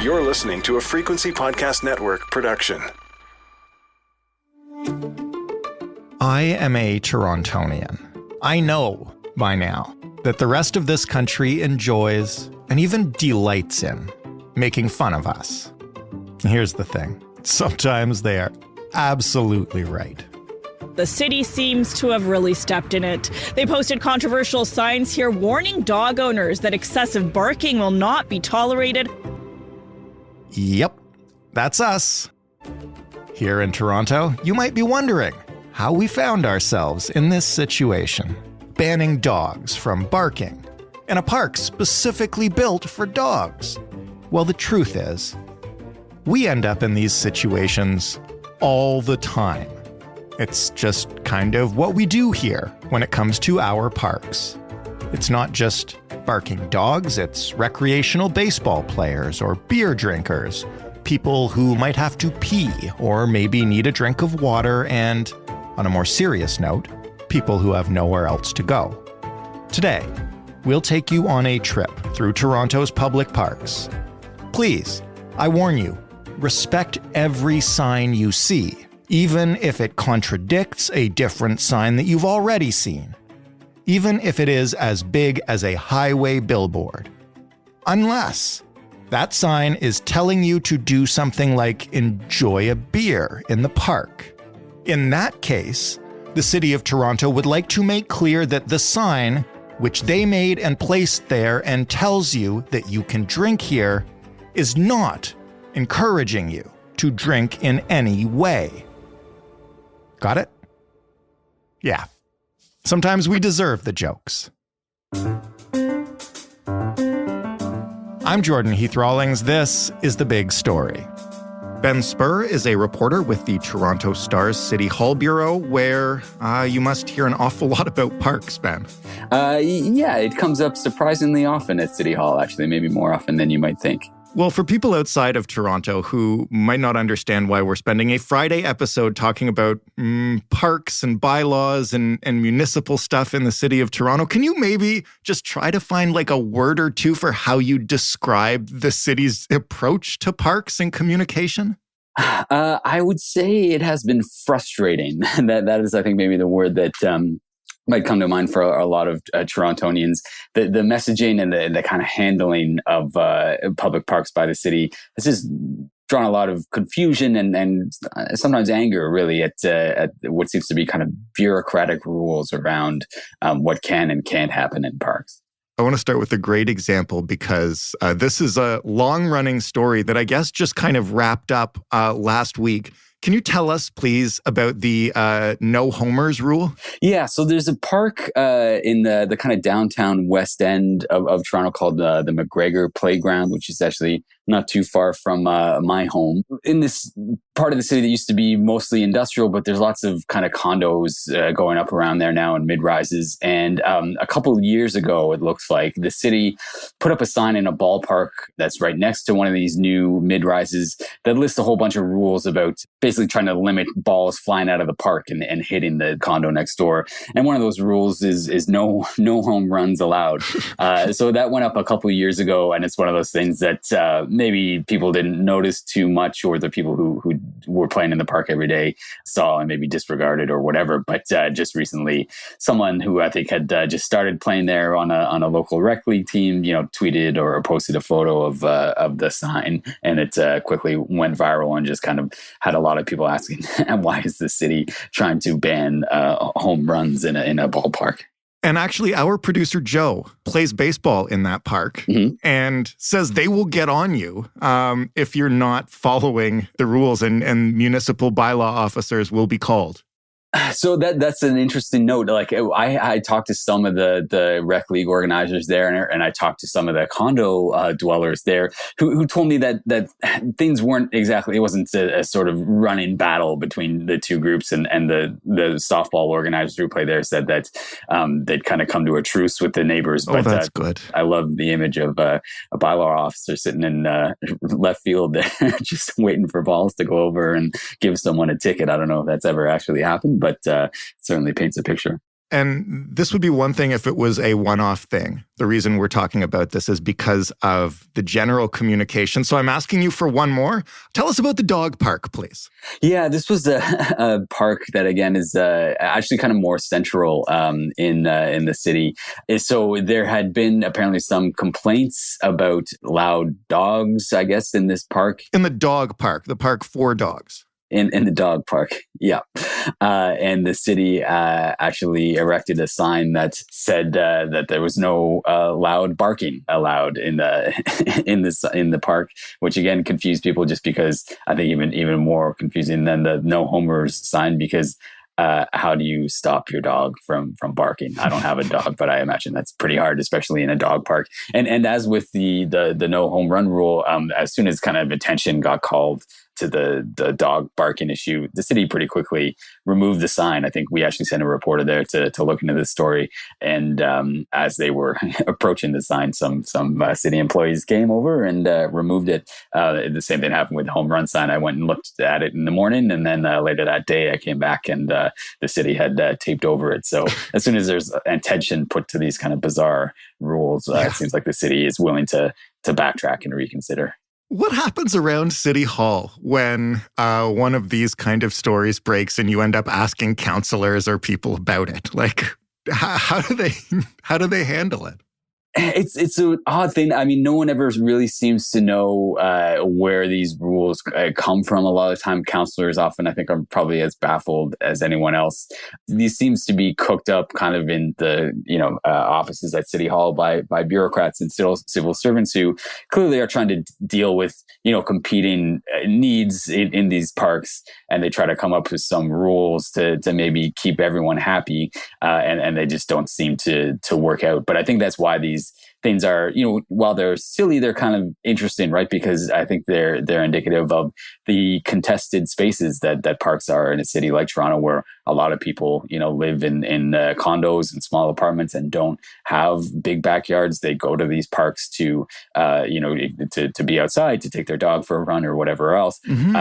You're listening to a Frequency Podcast Network production. I am a Torontonian. I know by now that the rest of this country enjoys and even delights in making fun of us. Here's the thing. Sometimes they are absolutely right. The city seems to have really stepped in it. They posted controversial signs here warning dog owners that excessive barking will not be tolerated. Yep, that's us. Here in Toronto, you might be wondering how we found ourselves in this situation, banning dogs from barking in a park specifically built for dogs. Well, the truth is, we end up in these situations all the time. It's just kind of what we do here when it comes to our parks. It's not just barking dogs, it's recreational baseball players or beer drinkers, people who might have to pee or maybe need a drink of water, and, on a more serious note, people who have nowhere else to go. Today, we'll take you on a trip through Toronto's public parks. Please, I warn you, respect every sign you see, even if it contradicts a different sign that you've already seen, even if it is as big as a highway billboard. Unless that sign is telling you to do something like enjoy a beer in the park. In that case, the City of Toronto would like to make clear that the sign, which they made and placed there and tells you that you can drink here, is not encouraging you to drink in any way. Got it? Yeah. Sometimes we deserve the jokes. I'm Jordan Heath Rawlings. This is The Big Story. Ben Spurr is a reporter with the Toronto Star's City Hall Bureau, where you must hear an awful lot about parks, Ben. Yeah, it comes up surprisingly often at City Hall, actually, maybe more often than you might think. Well, for people outside of Toronto who might not understand why we're spending a Friday episode talking about parks and bylaws and municipal stuff in the city of Toronto, can you maybe just try to find like a word or two for how you describe the city's approach to parks and communication? I would say it has been frustrating. That is, I think, maybe the word that might come to mind for a lot of Torontonians. The messaging and the kind of handling of public parks by the city has just drawn a lot of confusion and sometimes anger, really, at what seems to be kind of bureaucratic rules around what can and can't happen in parks. I want to start with a great example because this is a long-running story that I guess just kind of wrapped up last week. Can you tell us, please, about the no homers rule? Yeah, so there's a park in the kind of downtown west end of Toronto called the McGregor Playground, which is actually not too far from my home. In this part of the city that used to be mostly industrial, but there's lots of kind of condos going up around there now and mid-rises. And a couple of years ago, it looks like, the city put up a sign in a ballpark that's right next to one of these new mid-rises that lists a whole bunch of rules about basically trying to limit balls flying out of the park and hitting the condo next door. And one of those rules is no home runs allowed. So that went up a couple of years ago, and it's one of those things that maybe people didn't notice too much, or the people who were playing in the park every day saw and maybe disregarded or whatever. But just recently, someone who I think had just started playing there on a local rec league team, tweeted or posted a photo of the sign, and it quickly went viral and just kind of had a lot of people asking, why is the city trying to ban home runs in a ballpark? And actually, our producer, Joe, plays baseball in that park and says they will get on you if you're not following the rules, and municipal bylaw officers will be called. So that's an interesting note. Like I talked to some of the rec league organizers there, and I talked to some of the condo dwellers there who told me that things weren't exactly, it wasn't a sort of running battle between the two groups, and the softball organizers who play there said that they'd kind of come to a truce with the neighbors. But that's good. I love the image of a bylaw officer sitting in left field there, just waiting for balls to go over and give someone a ticket. I don't know if that's ever actually happened, but certainly paints a picture. And this would be one thing if it was a one-off thing. The reason we're talking about this is because of the general communication. So I'm asking you for one more. Tell us about the dog park, please. Yeah, this was a park that, again, is actually kind of more central in the city. So there had been apparently some complaints about loud dogs, I guess, in this park. In the dog park, the park for dogs. In the dog park, yeah. And the city actually erected a sign that said that there was no loud barking allowed in the park, which again confused people, just because I think even more confusing than the no homers sign, because how do you stop your dog from barking? I don't have a dog, but I imagine that's pretty hard, especially in a dog park. And as with the no home run rule, as soon as kind of attention got called to the dog barking issue, the city pretty quickly removed the sign. I think we actually sent a reporter there to look into this story. And as they were approaching the sign, some city employees came over and removed it. The same thing happened with the home run sign. I went and looked at it in the morning, and then later that day I came back and the city had taped over it. So as soon as there's attention put to these kind of bizarre rules, it seems like the city is willing to backtrack and reconsider. What happens around City Hall when one of these kind of stories breaks and you end up asking counselors or people about it? Like, how do they handle it? It's an odd thing. I mean, no one ever really seems to know where these rules come from. A lot of the time, counselors often, I think, are probably as baffled as anyone else. These seems to be cooked up kind of in the offices at City Hall by bureaucrats and civil servants who clearly are trying to deal with competing needs in these parks, and they try to come up with some rules to maybe keep everyone happy, and they just don't seem to work out. But I think that's why these things are, while they're silly, they're kind of interesting, right? Because I think they're indicative of the contested spaces that parks are in a city like Toronto, where a lot of people, live in condos and small apartments and don't have big backyards. They go to these parks to be outside, to take their dog for a run or whatever else. Mm-hmm.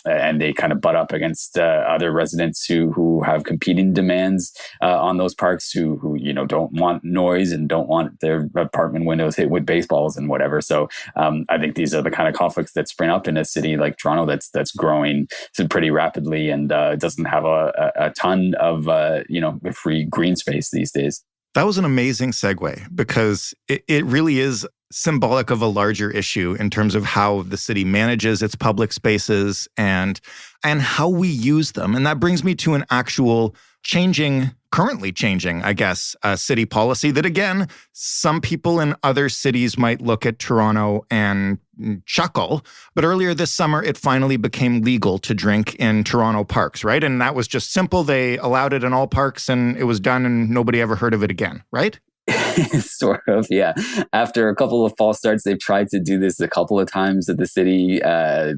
And they kind of butt up against other residents who have competing demands on those parks, who don't want noise and don't want their apartment windows hit with baseballs and whatever. So I think these are the kind of conflicts that spring up in a city like Toronto that's growing pretty rapidly and doesn't have a ton of free green space these days. That was an amazing segue, because it really is symbolic of a larger issue in terms of how the city manages its public spaces and how we use them. And that brings me to an actual currently changing, I guess, city policy that, again, some people in other cities might look at Toronto and chuckle. But earlier this summer, it finally became legal to drink in Toronto parks, right? And that was just simple. They allowed it in all parks and it was done and nobody ever heard of it again, right? Sort of, yeah. After a couple of false starts, they've tried to do this a couple of times at the city,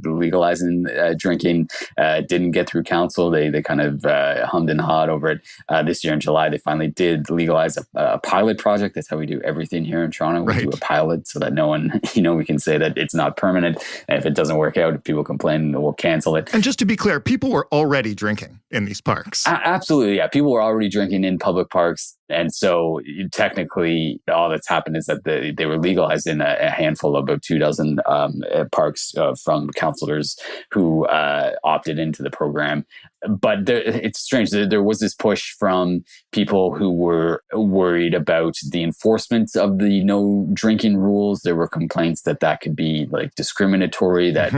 legalizing drinking. Didn't get through council. They kind of hummed and hawed over it. This year in July, they finally did legalize a pilot project. That's how we do everything here in Toronto. We do a pilot so that no one, we can say that it's not permanent. And if it doesn't work out, if people complain, we'll cancel it. And just to be clear, people were already drinking in these parks. Absolutely, yeah. People were already drinking in public parks. And so technically, all that's happened is that they were legalized in a handful of about 24 parks from councillors who opted into the program. But it's strange. There was this push from people who were worried about the enforcement of the no drinking rules. There were complaints that could be like discriminatory, that,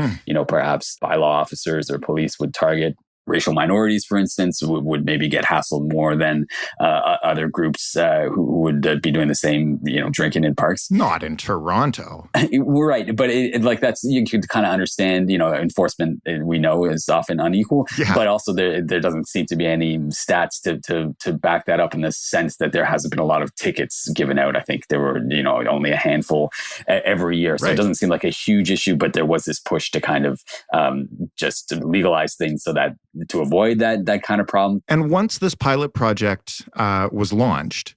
perhaps bylaw officers or police would target racial minorities, for instance, would maybe get hassled more than other groups who would be doing the same, drinking in parks. Not in Toronto. Right. But that's, you could kind of understand, enforcement, we know, is often unequal. Yeah. But also there doesn't seem to be any stats to back that up, in the sense that there hasn't been a lot of tickets given out. I think there were, only a handful every year. So It doesn't seem like a huge issue, but there was this push to kind of just legalize things so that to avoid that kind of problem. And once this pilot project was launched,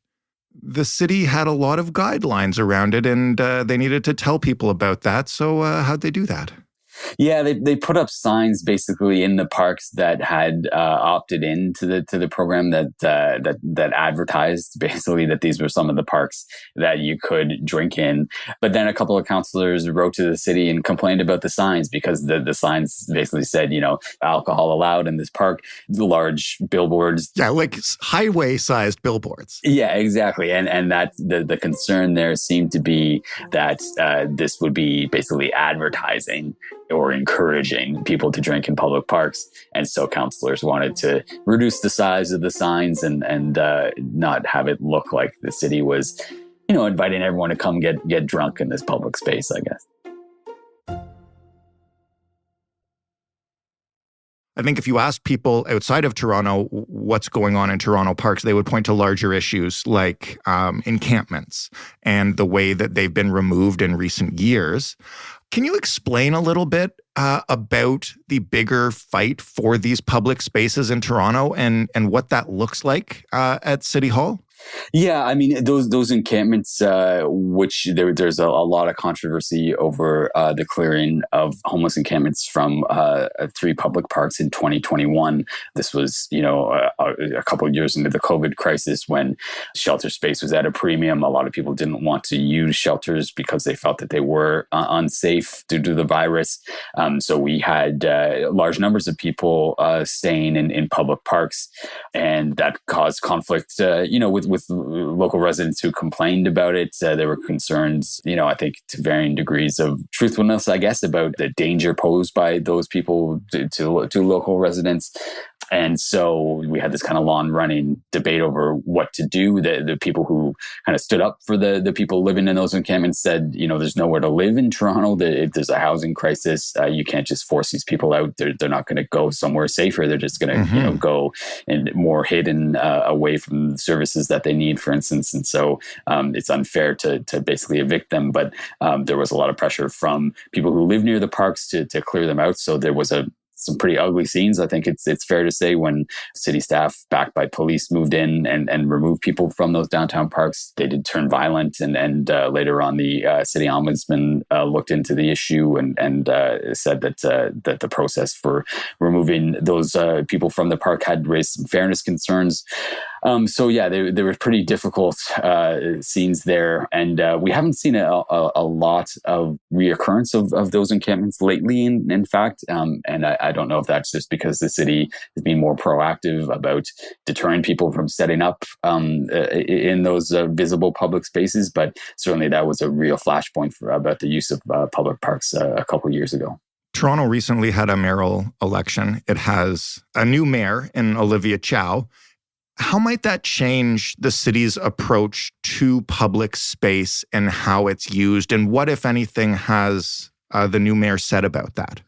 the city had a lot of guidelines around it, and they needed to tell people about that. So how'd they do that? Yeah, they put up signs basically in the parks that had opted in to the program that advertised basically that these were some of the parks that you could drink in. But then a couple of councillors wrote to the city and complained about the signs because the signs basically said, alcohol allowed in this park, large billboards. Yeah, like highway-sized billboards. Yeah, exactly. And that the concern there seemed to be that this would be basically advertising or encouraging people to drink in public parks. And so councillors wanted to reduce the size of the signs and not have it look like the city was, inviting everyone to come get drunk in this public space, I guess. I think if you asked people outside of Toronto what's going on in Toronto parks, they would point to larger issues like encampments and the way that they've been removed in recent years. Can you explain a little bit about the bigger fight for these public spaces in Toronto and what that looks like at City Hall? Yeah, I mean, those encampments, which there's a lot of controversy over the clearing of homeless encampments from 3 public parks in 2021. This was, a couple of years into the COVID crisis when shelter space was at a premium. A lot of people didn't want to use shelters because they felt that they were unsafe due to the virus. So we had large numbers of people staying in public parks, and that caused conflict, with local residents who complained about it. There were concerns, I think to varying degrees of truthfulness, I guess, about the danger posed by those people to local residents. And so we had this kind of long-running debate over what to do. The people who kind of stood up for the people living in those encampments said, there's nowhere to live in Toronto. If there's a housing crisis, you can't just force these people out. They're not going to go somewhere safer. They're just going to, go and more hidden away from the services that they need, for instance. And so it's unfair to basically evict them. But there was a lot of pressure from people who live near the parks to clear them out. So there was some pretty ugly scenes. I think it's fair to say when city staff backed by police moved in and removed people from those downtown parks, they did turn violent. And later on, the city ombudsman looked into the issue and said that the process for removing those people from the park had raised some fairness concerns. So yeah, they were pretty difficult scenes there, and we haven't seen a lot of reoccurrence of those encampments lately. In fact, and I don't know if that's just because the city is being more proactive about deterring people from setting up in those visible public spaces, but certainly that was a real flashpoint about the use of public parks a couple of years ago. Toronto recently had a mayoral election. It has a new mayor in Olivia Chow. How might that change the city's approach to public space and how it's used? And what, if anything, has the new mayor said about that?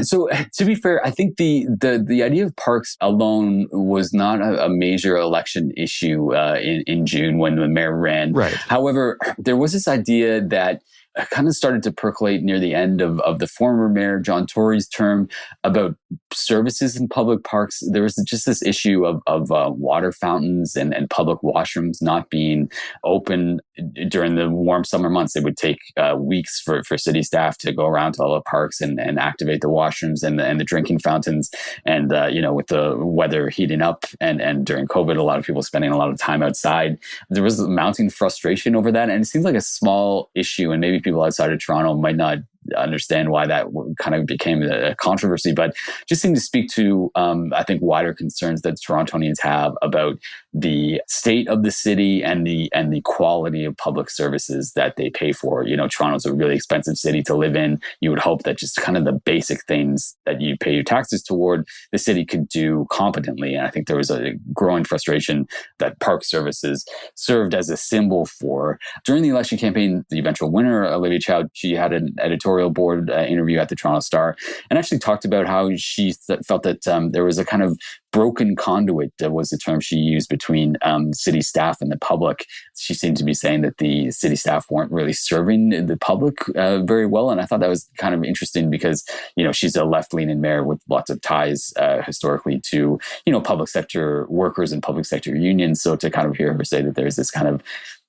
So to be fair, I think the idea of parks alone was not a major election issue in June when the mayor ran. Right. However, there was this idea that kind of started to percolate near the end of the former mayor, John Tory's term, about services in public parks. There was just this issue of water fountains and public washrooms not being open during the warm summer months. It would take weeks for city staff to go around to all the parks and activate the washrooms and the drinking fountains. And, with the weather heating up and during COVID, a lot of people spending a lot of time outside, there was mounting frustration over that. And it seems like a small issue, and maybe people outside of Toronto might not understand why that kind of became a controversy, but just seemed to speak to, I think, wider concerns that Torontonians have about the state of the city and the quality of public services that they pay for. Toronto's a really expensive city to live in. You would hope that just kind of the basic things that you pay your taxes toward, the city could do competently. And I think there was a growing frustration that park services served as a symbol for. During the election campaign, the eventual winner, Olivia Chow, she had an editorial board interview at the Toronto Star and actually talked about how she felt that there was a kind of broken conduit, was the term she used, between city staff and the public. She seemed to be saying that the city staff weren't really serving the public very well. And I thought that was kind of interesting because, she's a left-leaning mayor with lots of ties historically to, public sector workers and public sector unions. So to kind of hear her say that there's this kind of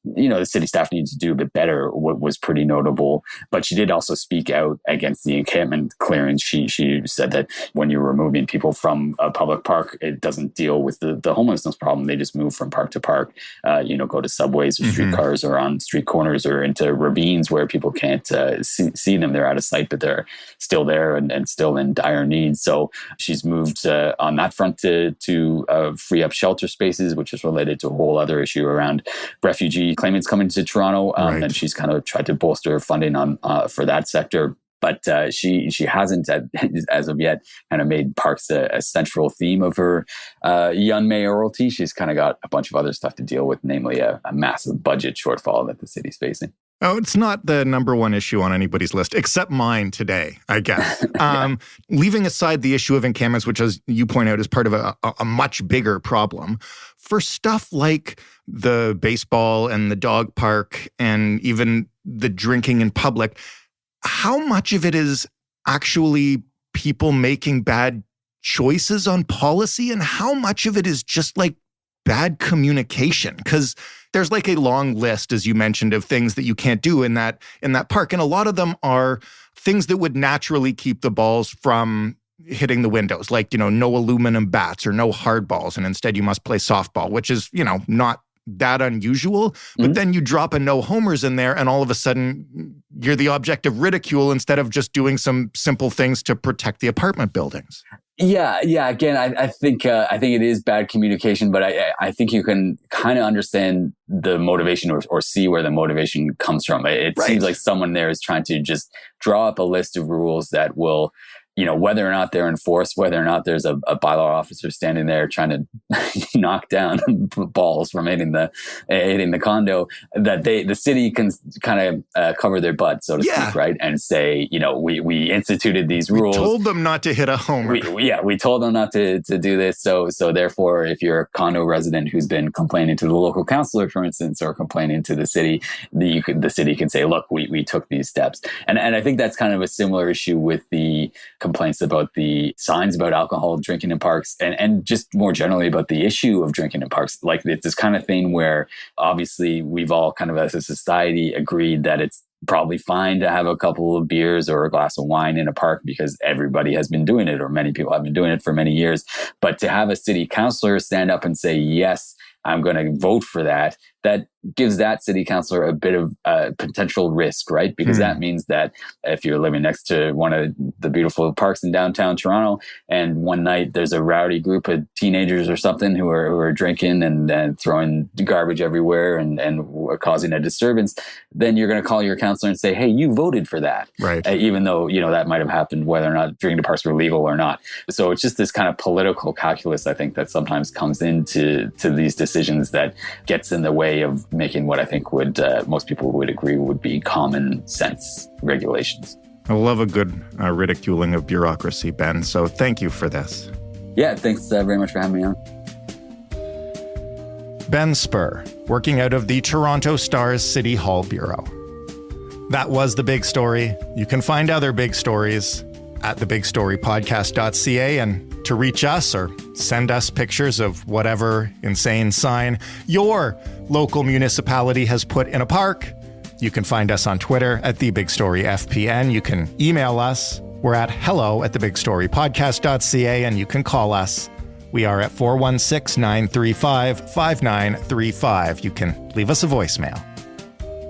the city staff needs to do a bit better was pretty notable. But she did also speak out against the encampment clearance. She said that when you're removing people from a public park, it doesn't deal with the homelessness problem. They just move from park to park, go to subways or streetcars or on street corners or into ravines where people can't see them. They're out of sight, but they're still there and still in dire need. So she's moved on that front to free up shelter spaces, which is related to a whole other issue around refugee claimants coming to Toronto. Right. And she's kind of tried to bolster funding for that sector. But she hasn't, as of yet, kind of made parks a central theme of her young mayoralty. She's kind of got a bunch of other stuff to deal with, namely a massive budget shortfall that the city's facing. Oh, it's not the number one issue on anybody's list, except mine today, I guess. Leaving aside the issue of encampments, which, as you point out, is part of a much bigger problem, for stuff like the baseball and the dog park and even the drinking in public, how much of it is actually people making bad choices on policy and how much of it is just like bad communication? Because there's like a long list, as you mentioned, of things that you can't do in that park. And a lot of them are things that would naturally keep the balls from hitting the windows, like, no aluminum bats or no hard balls. And instead you must play softball, which is, not that unusual. But then you drop a no homers in there and all of a sudden you're the object of ridicule instead of just doing some simple things to protect the apartment buildings. Yeah. Again, I think it is bad communication, but I think you can kind of understand the motivation or see where the motivation comes from. It seems like someone there is trying to just draw up a list of rules that will, whether or not they're enforced, whether or not there's a bylaw officer standing there trying to knock down balls from hitting the condo, that the city can kind of cover their butt, so to speak, right? And say, we instituted these rules. We told them not to hit a homer. We told them not to do this. So therefore, if you're a condo resident who's been complaining to the local councillor, for instance, or complaining to the city, the city can say, look, we took these steps. And I think that's kind of a similar issue with the complaints about the signs about alcohol drinking in parks and just more generally about the issue of drinking in parks. Like, it's this kind of thing where obviously we've all kind of as a society agreed that it's probably fine to have a couple of beers or a glass of wine in a park because everybody has been doing it or many people have been doing it for many years. But to have a city councillor stand up and say, yes, I'm going to vote for that, that gives that city councillor a bit of potential risk, right? Because that means that if you're living next to one of the beautiful parks in downtown Toronto and one night there's a rowdy group of teenagers or something who are drinking and throwing garbage everywhere and causing a disturbance, then you're going to call your councillor and say, hey, you voted for that. Right. Even though, that might have happened whether or not drinking in parks were legal or not. So it's just this kind of political calculus, I think, that sometimes comes into these decisions that gets in the way of making what I think would most people would agree would be common sense regulations. I love a good ridiculing of bureaucracy, Ben. So thank you for this. Yeah, thanks very much for having me on. Ben Spurr, working out of the Toronto Star's City Hall Bureau. That was The Big Story. You can find other big stories at thebigstorypodcast.ca, and to reach us or send us pictures of whatever insane sign your local municipality has put in a park, you can find us on Twitter at thebigstoryfpn. You can email us. We're at hello@thebigstorypodcast.ca, and you can call us. We are at 416-935-5935. You can leave us a voicemail.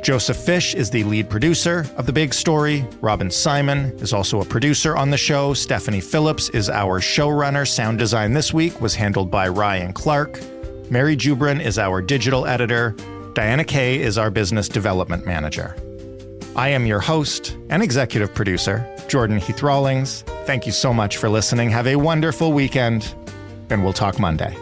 Joseph Fish is the lead producer of The Big Story. Robin Simon is also a producer on the show. Stephanie Phillips is our showrunner. Sound design this week was handled by Ryan Clark. Mary Jubrin is our digital editor. Diana Kay is our business development manager. I am your host and executive producer, Jordan Heath Rawlings. Thank you so much for listening. Have a wonderful weekend, and we'll talk Monday.